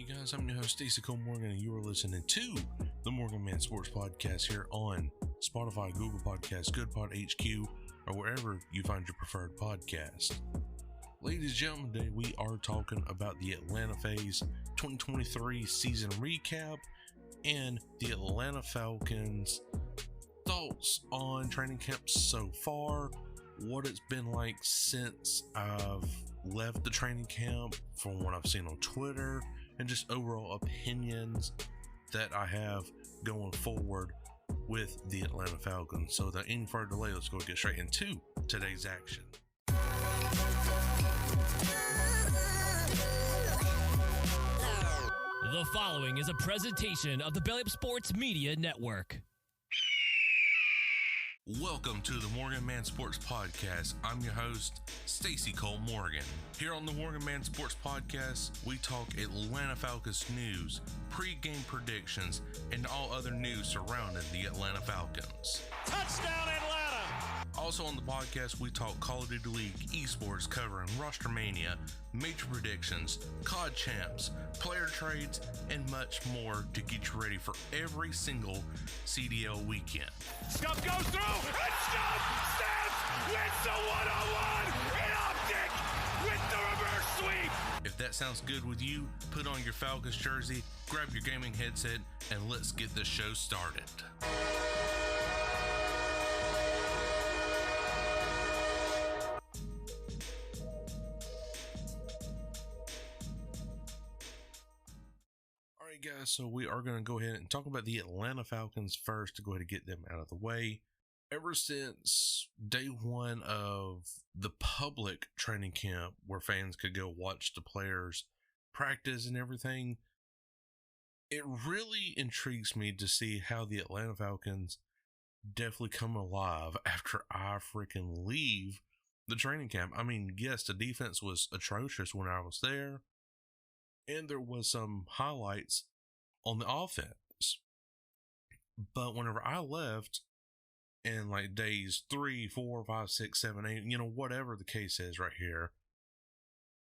guys, I'm your host Stacey Cole Morgan, and you are listening to the Morgan Man Sports Podcast here on Spotify, Google Podcasts, GoodPod HQ, or wherever you find your preferred podcast. Ladies and gentlemen, today we are talking about the Atlanta Faze 2023 season recap and the Atlanta Falcons thoughts on training camp so far, what it's been like since I've left the training camp from what I've seen on Twitter, and just overall opinions that I have going forward with the Atlanta Falcons. So without any further delay, let's go get straight into today's action. The following is a presentation of the Belly Up Sports Media Network. Welcome to the Morgan Man Sports Podcast. I'm your host, Stacey Cole Morgan. Here on the Morgan Man Sports Podcast, we talk Atlanta Falcons news, pre-game predictions, and all other news surrounding the Atlanta Falcons. Touchdown, Atlanta! Also on the podcast, we talk Call of Duty League, esports, covering roster mania, major predictions, COD champs, player trades, and much more to get you ready for every single CDL weekend. Scuff goes through, and Scuff steps, wins the one-on-one, and Optic with the reverse sweep. If that sounds good with you, put on your Falcons jersey, grab your gaming headset, and let's get this show started. Guys, so we are going to go ahead and talk about the Atlanta Falcons first to go ahead and get them out of the way. Ever since day one of the public training camp where fans could go watch the players practice and everything, it really intrigues me to see how the Atlanta Falcons definitely come alive after I freaking leave the training camp. I mean, yes, the defense was atrocious when I was there, and there was some highlights on the offense. But whenever I left, in like days 3, 4, 5, 6, 7, 8, whatever the case is right here,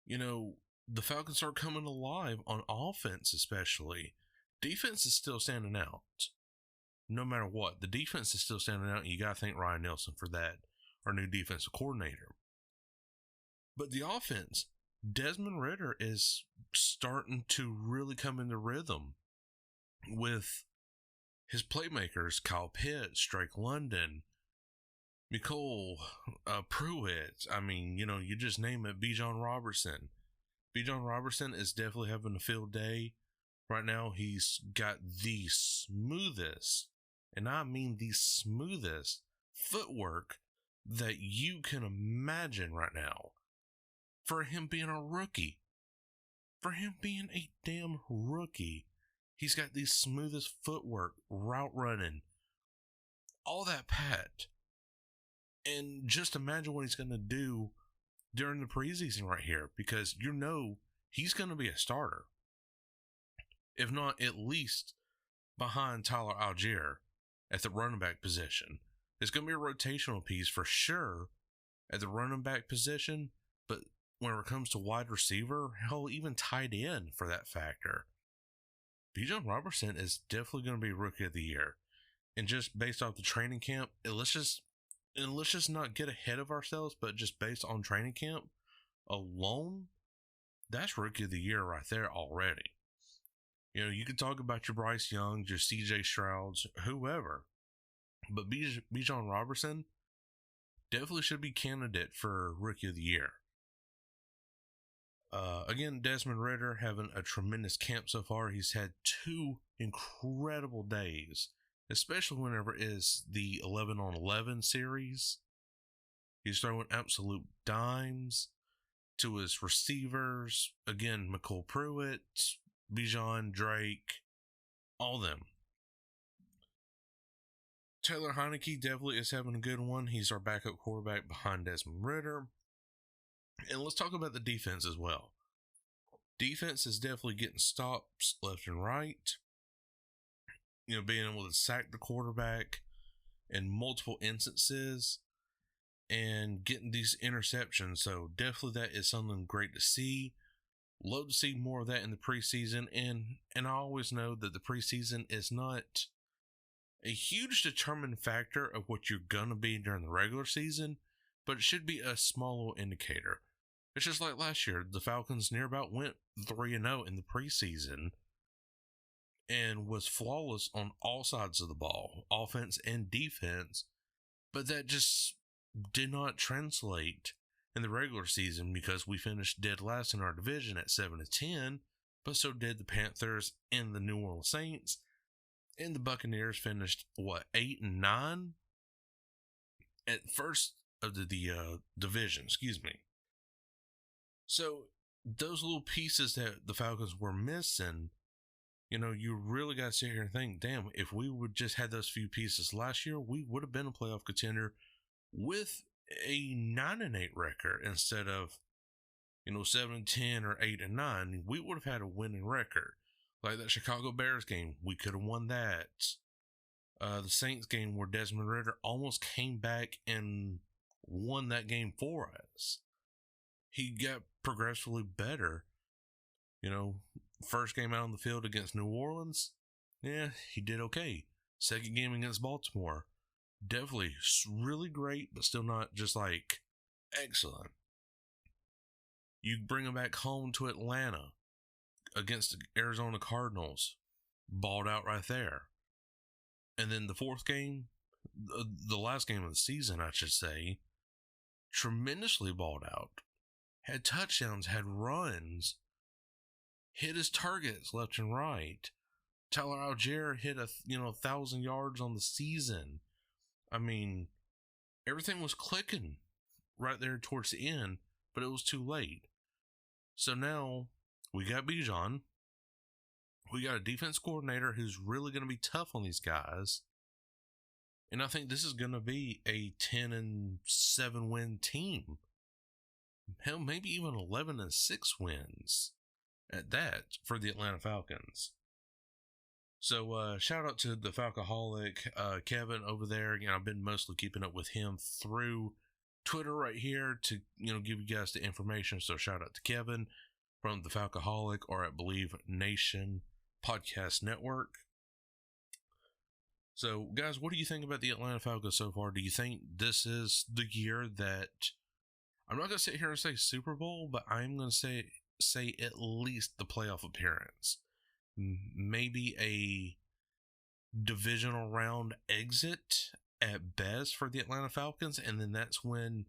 the Falcons are coming alive on offense, especially. Defense is still standing out. No matter what, the defense is still standing out, and you got to thank Ryan Nelson for that, our new defensive coordinator. But the offense, Desmond Ridder is starting to really come into rhythm with his playmakers, Kyle Pitts, Drake London, Nicole Pruitt. I mean, you just name it, Bijan Robertson. Bijan Robertson is definitely having a field day. Right now, he's got the smoothest, and I mean the smoothest, footwork that you can imagine right now. For him being a rookie. For him being a damn rookie. He's got the smoothest footwork, route running, all that pat. And just imagine what he's going to do during the preseason right here, because he's going to be a starter. If not, at least behind Tyler Algier at the running back position. It's going to be a rotational piece for sure at the running back position, but when it comes to wide receiver, hell, even tight end for that factor, Bijan Robertson is definitely going to be Rookie of the Year. And just based off the training camp, let's just not get ahead of ourselves, but just based on training camp alone, that's Rookie of the Year right there already. You could talk about your Bryce Young, your CJ Strouds, whoever, but Bijan Robertson definitely should be candidate for Rookie of the Year. Again, Desmond Ridder having a tremendous camp so far. He's had 2 incredible days, especially whenever it is the 11-on-11 series. He's throwing absolute dimes to his receivers. Again, McCole Pruitt, Bijan, Drake, all them. Taylor Heineke definitely is having a good one. He's our backup quarterback behind Desmond Ridder. And let's talk about the defense as well. Defense is definitely getting stops left and right. Being able to sack the quarterback in multiple instances and getting these interceptions. So definitely that is something great to see. Love to see more of that in the preseason, and I always know that the preseason is not a huge determining factor of what you're gonna be during the regular season, but it should be a small little indicator. It's just like last year, the Falcons near about went 3-0 in the preseason and was flawless on all sides of the ball, offense and defense, but that just did not translate in the regular season because we finished dead last in our division at 7-10, but so did the Panthers and the New Orleans Saints, and the Buccaneers finished 8-9 at first of the division, excuse me. So those little pieces that the Falcons were missing, you really got to sit here and think, damn, if we would just had those few pieces last year, we would have been a playoff contender with a 9-8 record instead of 7-10 or 8-9. We would have had a winning record. Like that Chicago Bears game, we could have won that. The Saints game where Desmond Ridder almost came back and won that game for us. He got progressively better. First game out on the field against New Orleans, yeah, he did okay. Second game against Baltimore, definitely really great, but still not just like excellent. You bring him back home to Atlanta against the Arizona Cardinals, balled out right there. And then the fourth game, the last game of the season, I should say, tremendously balled out. Had touchdowns, had runs, hit his targets left and right. Tyler Algier hit 1,000 yards on the season. I mean, everything was clicking right there towards the end, but it was too late. So now we got Bijan. We got a defense coordinator who's really going to be tough on these guys. And I think this is going to be a 10-7 win team. Hell, maybe even 11-6 wins at that for the Atlanta Falcons. So shout out to the Falcoholic, Kevin over there. I've been mostly keeping up with him through Twitter right here to give you guys the information. So shout out to Kevin from the Falcoholic, or I believe Nation Podcast Network. So guys, what do you think about the Atlanta Falcons so far? Do you think this is the year that, I'm not going to sit here and say Super Bowl, but I'm going to say at least the playoff appearance? Maybe a divisional round exit at best for the Atlanta Falcons, and then that's when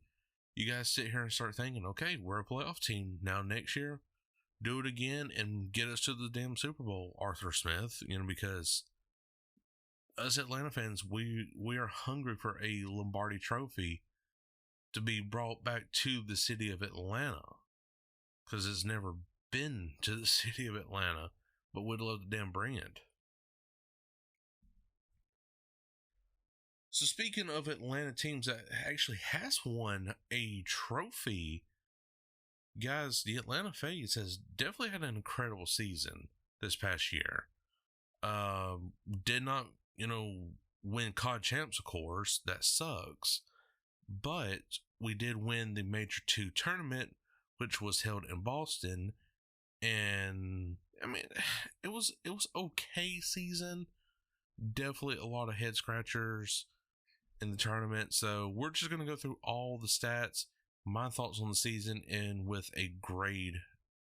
you guys sit here and start thinking, okay, we're a playoff team now next year. Do it again and get us to the damn Super Bowl, Arthur Smith, because us Atlanta fans, we are hungry for a Lombardi trophy to be brought back to the city of Atlanta, because it's never been to the city of Atlanta, but we'd love to damn bring it. So speaking of Atlanta teams that actually has won a trophy, guys, the Atlanta Faze has definitely had an incredible season this past year. Did not, win COD champs, of course. That sucks. But we did win the Major 2 tournament, which was held in Boston. And I mean, it was okay season. Definitely a lot of head scratchers in the tournament. So we're just going to go through all the stats, my thoughts on the season, and with a grade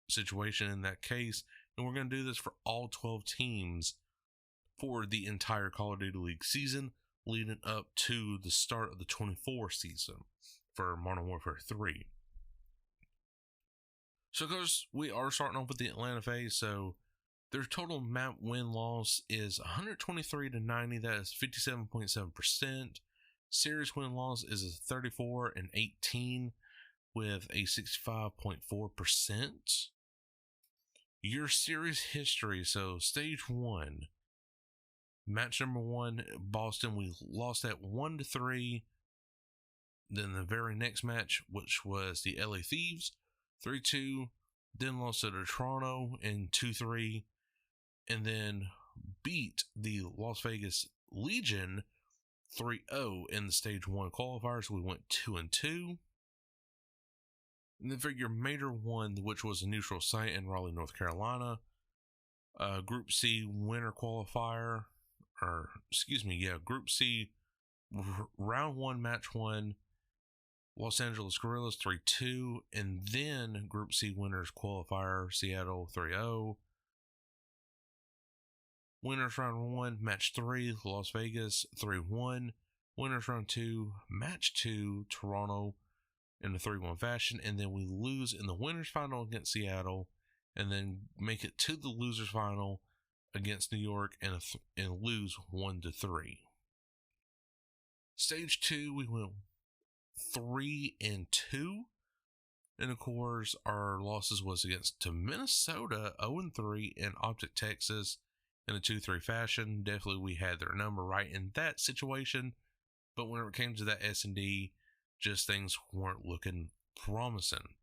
situation in that case. And we're going to do this for all 12 teams for the entire Call of Duty League season, leading up to the start of the 24 season for Modern Warfare 3. So, guys, we are starting off with the Atlanta Faze. So, their total map win-loss is 123-90. That is 57.7%. Series win-loss is 34-18 with a 65.4%. Your series history. So, stage 1. Match number 1, Boston, we lost at 1-3. Then the very next match, which was the LA Thieves, 3-2. Then lost to the Toronto in 2-3. And then beat the Las Vegas Legion 3-0 in the stage 1 qualifiers. We went 2-2. And then for your major one, which was a neutral site in Raleigh, North Carolina, Group C winner qualifier, Group C round 1, match 1, Los Angeles Guerrillas 3-2, and then Group C winners qualifier, Seattle 3-0. Winners round 1, match 3, Las Vegas 3-1. Winners round 2, match 2, Toronto in a 3-1 fashion, and then we lose in the winners final against Seattle, and then make it to the losers final against New York and lose 1-3. Stage 2, we went 3-2, and of course our losses was against to Minnesota 0-3 and Optic Texas in a 2-3 fashion. Definitely we had their number right in that situation, but whenever it came to that S&D, just things weren't looking promising.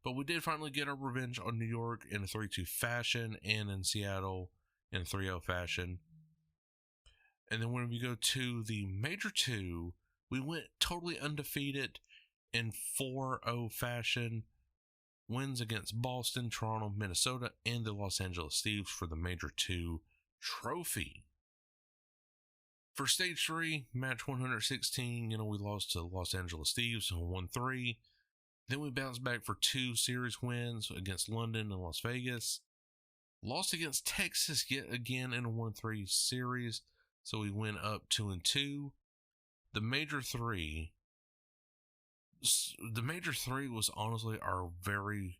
But we did finally get our revenge on New York in a 3-2 fashion and in Seattle in a 3-0 fashion. And then when we go to the Major 2, we went totally undefeated in 4-0 fashion. Wins against Boston, Toronto, Minnesota, and the Los Angeles Thieves for the Major 2 trophy. For Stage 3, match 116, we lost to Los Angeles Thieves 1-3. Then we bounced back for 2 series wins against London and Las Vegas. Lost against Texas yet again in a 1-3 series, so we went up 2-2. The Major 3 was honestly our very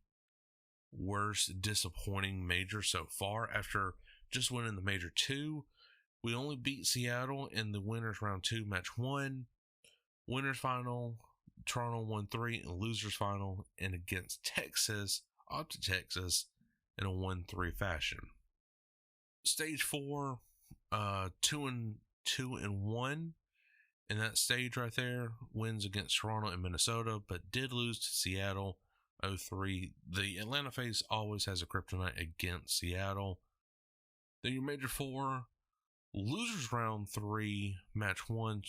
worst disappointing major so far. After just winning the Major 2, we only beat Seattle in the winners round 2, match 1. Winners final, Toronto 1-3, and losers final, and against Texas, Optic Texas, in a 1-3 fashion. Stage 4, 2-1 in that stage right there. Wins against Toronto and Minnesota, but did lose to Seattle 0-3. The Atlanta Faze always has a kryptonite against Seattle. Then your Major 4, losers round 3, match 1,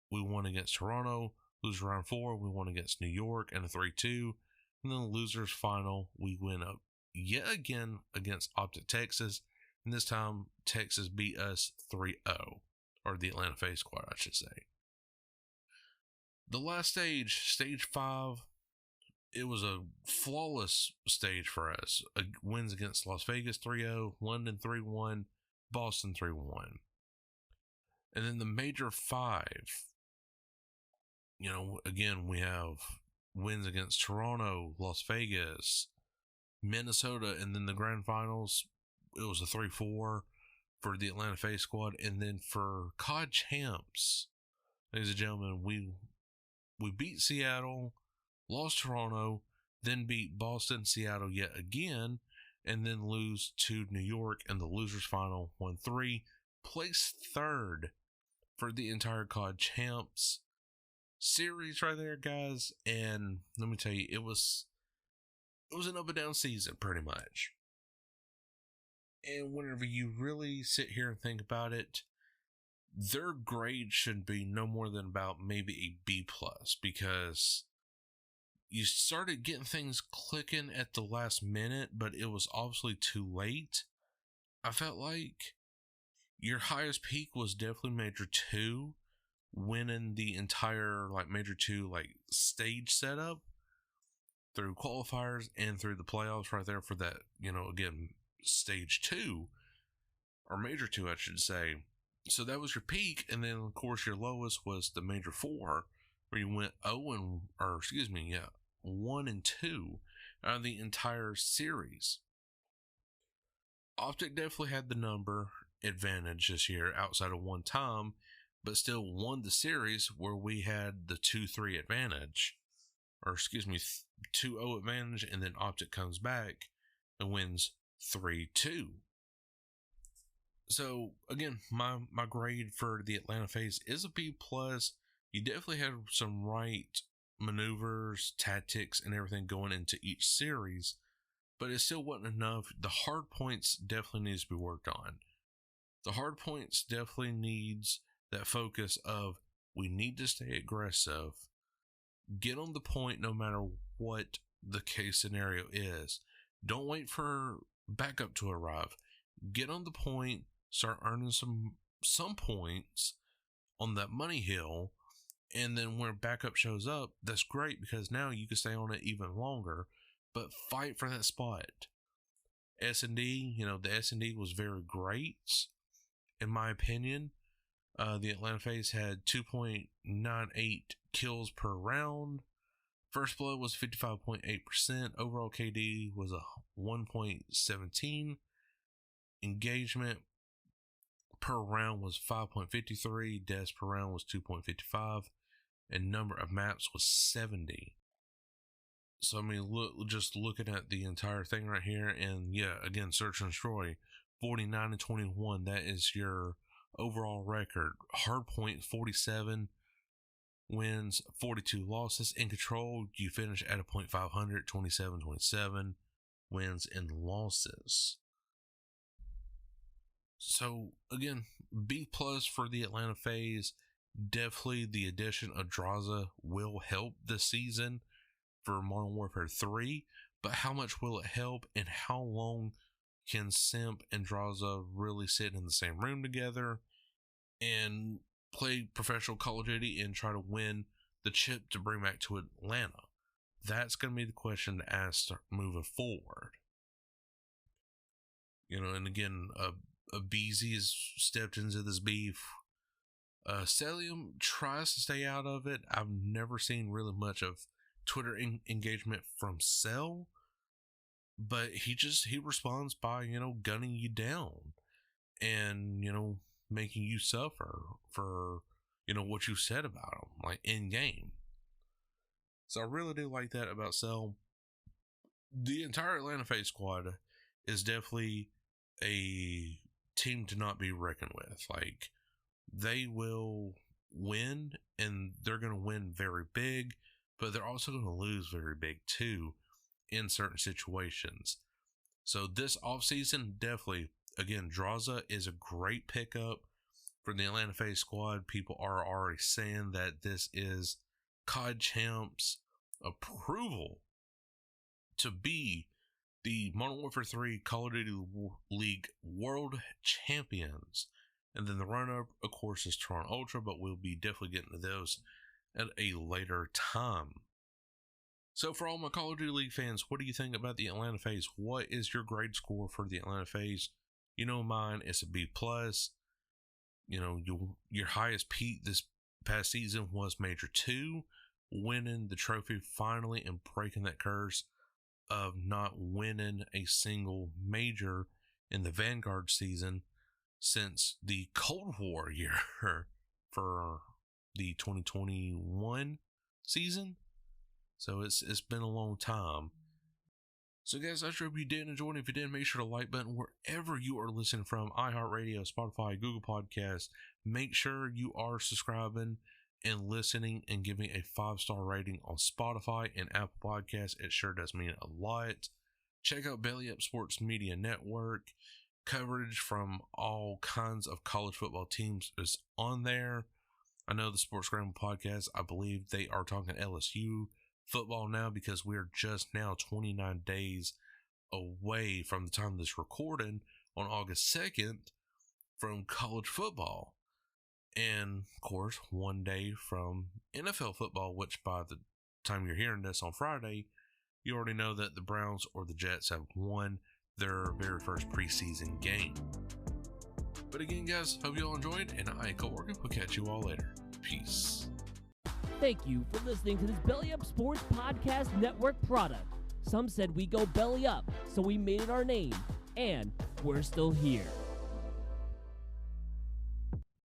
we won against Toronto. Losers round 4, we won against New York in a 3-2. And then the losers final, we went up yet again against Optic Texas. And this time, Texas beat us 3-0. Or the Atlanta Faze squad, I should say. The last stage, Stage 5, it was a flawless stage for us. Wins against Las Vegas 3-0, London 3-1, Boston 3-1. And then the Major 5, again, we have wins against Toronto, Las Vegas, Minnesota, and then the grand finals, it was a 3-4 for the Atlanta Faze squad. And then for COD champs, ladies and gentlemen, we beat Seattle, lost Toronto, then beat Boston, Seattle yet again, and then lose to New York in the losers final 1-3. Placed third for the entire COD champs series right there, guys. And let me tell you, it was an up and down season pretty much. And whenever you really sit here and think about it, their grade should be no more than about maybe a B+, because you started getting things clicking at the last minute, but it was obviously too late. I felt like your highest peak was definitely Major 2, winning the entire Major 2 stage setup through qualifiers and through the playoffs right there for that, again, Stage 2, or Major 2, I should say. So that was your peak, and then of course your lowest was the Major 4, where you went 1-2 out of the entire series. Optic definitely had the number advantage this year outside of one time, but still won the series where we had the 2-3 advantage, 2-0 advantage, and then Optic comes back and wins 3-2. So again, my grade for the Atlanta Faze is a B+. You definitely had some right maneuvers, tactics, and everything going into each series, but it still wasn't enough. The hard points definitely needs to be worked on. The hard points definitely needs that focus of, we need to stay aggressive, get on the point no matter what the case scenario is. Don't wait for backup to arrive. Get on the point, start earning some points on that money hill, and then when backup shows up, that's great because now you can stay on it even longer, but fight for that spot. S&D, the S&D was very great, in my opinion. The Atlanta Faze had 2.98 kills per round. First blood was 55.8%. Overall KD was a 1.17. Engagement per round was 5.53. Deaths per round was 2.55. And number of maps was 70. So, just looking at the entire thing right here, and yeah, again, search and destroy, 49-21. That is your overall record. Hardpoint 47 wins, 42 losses. In control, you finish at a .500, 27-27 wins and losses. So again, B+ for the Atlanta Faze. Definitely the addition of Draza will help this season for Modern Warfare 3, but how much will it help, and how long can Simp and Draza really sit in the same room together and play professional Call of Duty and try to win the chip to bring back to Atlanta? That's going to be the question to ask moving forward. And again, BZ has stepped into this beef. Celium tries to stay out of it. I've never seen really much of Twitter engagement from Cell, but he responds by, gunning you down and, making you suffer for, what you said about him, like in game. So I really do like that about Cell. The entire Atlanta Faze squad is definitely a team to not be reckoned with. Like, they will win, and they're going to win very big, but they're also going to lose very big too in certain situations. So this offseason, definitely, again, Draza is a great pickup for the Atlanta Faze squad. People are already saying that this is COD Champs' approval to be the Modern Warfare 3 Call of Duty League World Champions. And then the runner-up, of course, is Tron Ultra, but we'll be definitely getting to those at a later time. So for all my Call of Duty League fans, what do you think about the Atlanta Faze? What is your grade score for the Atlanta Faze? Mine is a B+. Your highest peak this past season was Major 2, winning the trophy finally and breaking that curse of not winning a single major in the Vanguard season since the Cold War year for the 2021 season. So it's been a long time. So guys, I hope you did enjoy it. If you did, make sure to like button wherever you are listening from, iHeartRadio, Spotify, Google Podcasts. Make sure you are subscribing and listening and giving a 5-star rating on Spotify and Apple Podcasts. It sure does mean a lot. Check out Belly Up Sports Media Network. Coverage from all kinds of college football teams is on there. I know the Sports Scramble podcast, I believe they are talking LSU football now, because we're just now 29 days away from the time of this recording on August 2nd from college football. And of course, one day from NFL football, which by the time you're hearing this on Friday, you already know that the Browns or the Jets have won their very first preseason game. But again, guys, hope you all enjoyed, and I, Cole Morgan, will catch you all later. Peace. Thank you for listening to this Belly Up Sports Podcast Network product. Some said we go belly up, so we made it our name, and we're still here.